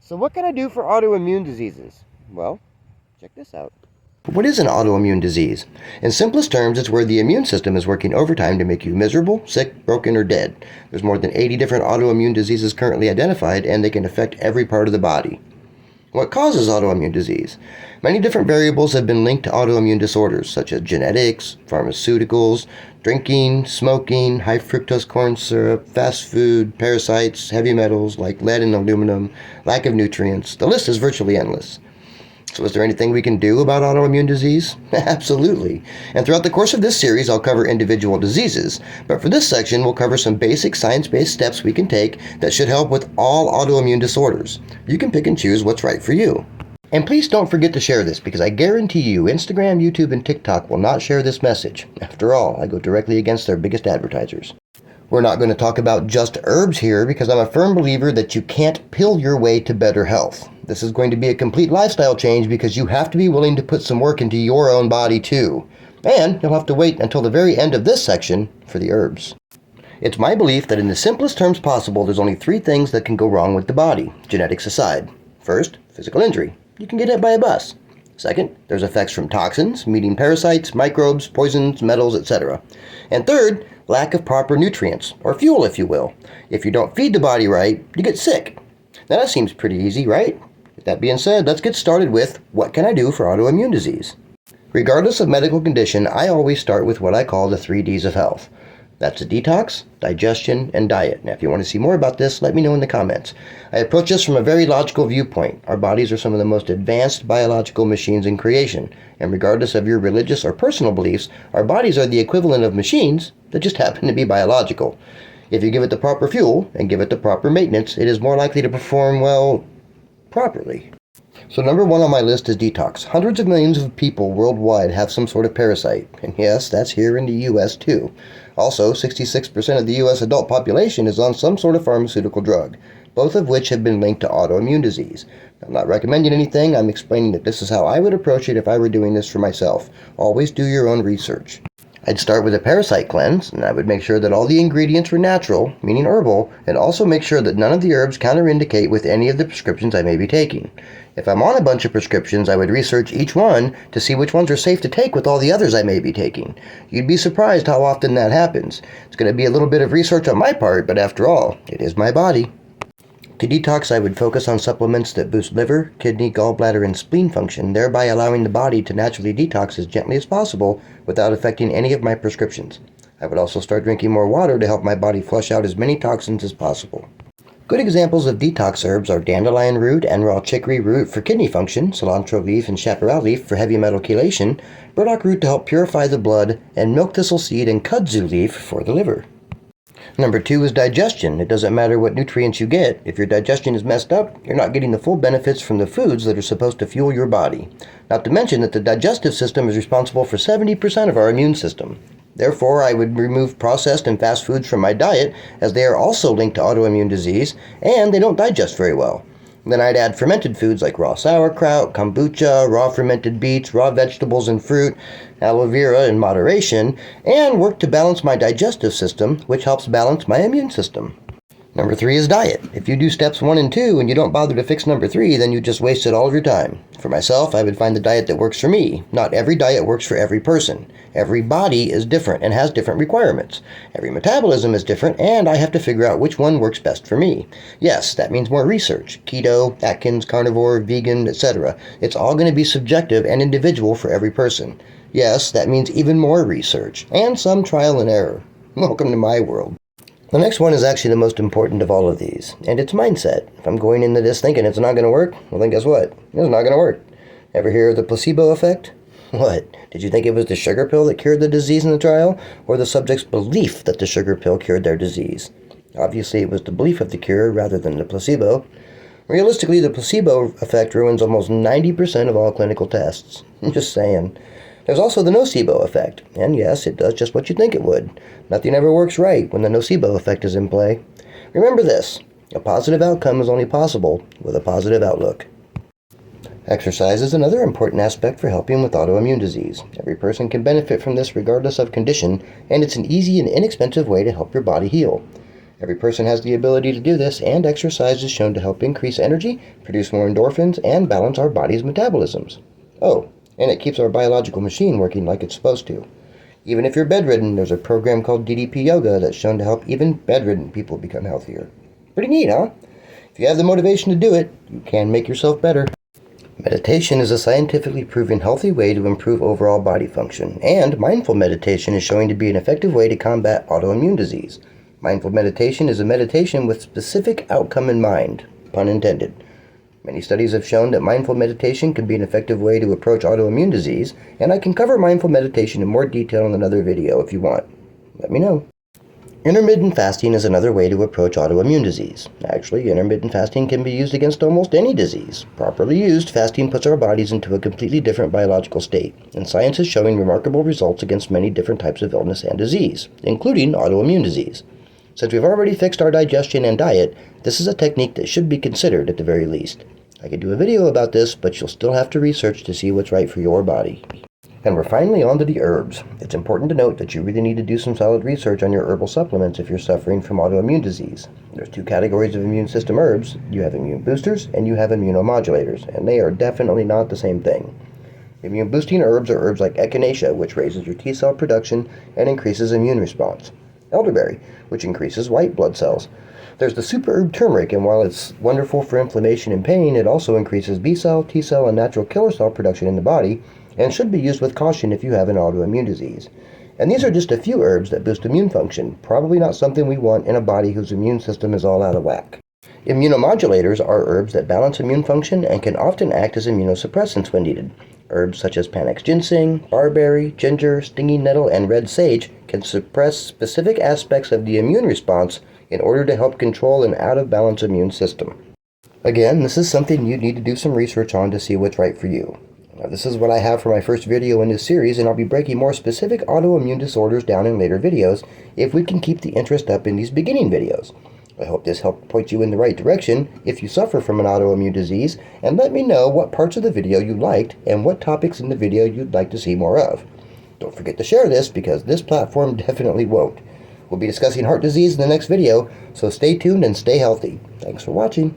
So what can I do for autoimmune diseases? Well, check this out. What is an autoimmune disease? In simplest terms, it's where the immune system is working overtime to make you miserable, sick, broken, or dead. There's more than 80 different autoimmune diseases currently identified, and they can affect every part of the body. What causes autoimmune disease? Many different variables have been linked to autoimmune disorders, such as genetics, pharmaceuticals, drinking, smoking, high fructose corn syrup, fast food, parasites, heavy metals like lead and aluminum, lack of nutrients. The list is virtually endless. So is there anything we can do about autoimmune disease? Absolutely. And throughout the course of this series, I'll cover individual diseases. But for this section, we'll cover some basic science-based steps we can take that should help with all autoimmune disorders. You can pick and choose what's right for you. And please don't forget to share this, because I guarantee you Instagram, YouTube, and TikTok will not share this message. After all, I go directly against their biggest advertisers. We're not going to talk about just herbs here, because I'm a firm believer that you can't pill your way to better health. This is going to be a complete lifestyle change, because you have to be willing to put some work into your own body too. And you'll have to wait until the very end of this section for the herbs. It's my belief that in the simplest terms possible, there's only 3 things that can go wrong with the body, genetics aside. First, physical injury. You can get hit by a bus. Second, there's effects from toxins, meaning parasites, microbes, poisons, metals, etc. And third, lack of proper nutrients, or fuel if you will. If you don't feed the body right, you get sick. Now that seems pretty easy, right? With that being said, let's get started with what can I do for autoimmune disease? Regardless of medical condition, I always start with what I call the 3 Ds of health. That's a detox, digestion, and diet. Now, if you want to see more about this, let me know in the comments. I approach this from a very logical viewpoint. Our bodies are some of the most advanced biological machines in creation, and regardless of your religious or personal beliefs, our bodies are the equivalent of machines that just happen to be biological. If you give it the proper fuel and give it the proper maintenance, it is more likely to perform, well, properly. So number 1 on my list is detox. Hundreds of millions of people worldwide have some sort of parasite. And yes, that's here in the U.S. too. Also, 66% of the U.S. adult population is on some sort of pharmaceutical drug, both of which have been linked to autoimmune disease. I'm not recommending anything. I'm explaining that this is how I would approach it if I were doing this for myself. Always do your own research. I'd start with a parasite cleanse, and I would make sure that all the ingredients were natural, meaning herbal, and also make sure that none of the herbs counterindicate with any of the prescriptions I may be taking. If I'm on a bunch of prescriptions, I would research each one to see which ones are safe to take with all the others I may be taking. You'd be surprised how often that happens. It's going to be a little bit of research on my part, but after all, it is my body. To detox, I would focus on supplements that boost liver, kidney, gallbladder, and spleen function, thereby allowing the body to naturally detox as gently as possible without affecting any of my prescriptions. I would also start drinking more water to help my body flush out as many toxins as possible. Good examples of detox herbs are dandelion root and raw chicory root for kidney function, cilantro leaf and chaparral leaf for heavy metal chelation, burdock root to help purify the blood, and milk thistle seed and kudzu leaf for the liver. Number 2 is digestion. It doesn't matter what nutrients you get. If your digestion is messed up, you're not getting the full benefits from the foods that are supposed to fuel your body. Not to mention that the digestive system is responsible for 70% of our immune system. Therefore, I would remove processed and fast foods from my diet, as they are also linked to autoimmune disease, and they don't digest very well. Then I'd add fermented foods like raw sauerkraut, kombucha, raw fermented beets, raw vegetables and fruit, aloe vera in moderation, and work to balance my digestive system, which helps balance my immune system. Number 3 is diet. If you do steps 1 and 2 and you don't bother to fix number 3, then you just wasted all of your time. For myself, I would find the diet that works for me. Not every diet works for every person. Every body is different and has different requirements. Every metabolism is different, and I have to figure out which one works best for me. Yes, that means more research. Keto, Atkins, carnivore, vegan, etc. It's all going to be subjective and individual for every person. Yes, that means even more research, and some trial and error. Welcome to my world. The next one is actually the most important of all of these, and it's mindset. If I'm going into this thinking it's not going to work, well then guess what? It's not going to work. Ever hear of the placebo effect? What? Did you think it was the sugar pill that cured the disease in the trial, or the subject's belief that the sugar pill cured their disease? Obviously it was the belief of the cure rather than the placebo. Realistically, the placebo effect ruins almost 90% of all clinical tests. I'm just saying. There's also the nocebo effect, and yes, it does just what you think it would. Nothing ever works right when the nocebo effect is in play. Remember this, a positive outcome is only possible with a positive outlook. Exercise is another important aspect for helping with autoimmune disease. Every person can benefit from this regardless of condition, and it's an easy and inexpensive way to help your body heal. Every person has the ability to do this, and exercise is shown to help increase energy, produce more endorphins, and balance our body's metabolisms. Oh, and it keeps our biological machine working like it's supposed to. Even if you're bedridden, there's a program called DDP Yoga that's shown to help even bedridden people become healthier. Pretty neat, huh? If you have the motivation to do it, you can make yourself better. Meditation is a scientifically proven healthy way to improve overall body function, and mindful meditation is showing to be an effective way to combat autoimmune disease. Mindful meditation is a meditation with specific outcome in mind, pun intended. Many studies have shown that mindful meditation can be an effective way to approach autoimmune disease, and I can cover mindful meditation in more detail in another video if you want. Let me know. Intermittent fasting is another way to approach autoimmune disease. Actually, intermittent fasting can be used against almost any disease. Properly used, fasting puts our bodies into a completely different biological state, and science is showing remarkable results against many different types of illness and disease, including autoimmune disease. Since we've already fixed our digestion and diet, this is a technique that should be considered at the very least. I could do a video about this, but you'll still have to research to see what's right for your body. And we're finally on to the herbs. It's important to note that you really need to do some solid research on your herbal supplements if you're suffering from autoimmune disease. There's two categories of immune system herbs. You have immune boosters and you have immunomodulators, and they are definitely not the same thing. Immune boosting herbs are herbs like echinacea, which raises your T cell production and increases immune response. Elderberry, which increases white blood cells. There's the super herb turmeric, and while it's wonderful for inflammation and pain, it also increases B cell, T cell, and natural killer cell production in the body, and should be used with caution if you have an autoimmune disease. And these are just a few herbs that boost immune function, probably not something we want in a body whose immune system is all out of whack. Immunomodulators are herbs that balance immune function and can often act as immunosuppressants when needed. Herbs such as Panax ginseng, barberry, ginger, stinging nettle, and red sage can suppress specific aspects of the immune response in order to help control an out-of-balance immune system. Again, this is something you need to do some research on to see what's right for you. Now, this is what I have for my first video in this series, and I'll be breaking more specific autoimmune disorders down in later videos if we can keep the interest up in these beginning videos. I hope this helped point you in the right direction if you suffer from an autoimmune disease, and let me know what parts of the video you liked and what topics in the video you'd like to see more of. Don't forget to share this because this platform definitely won't. We'll be discussing heart disease in the next video, so stay tuned and stay healthy. Thanks for watching.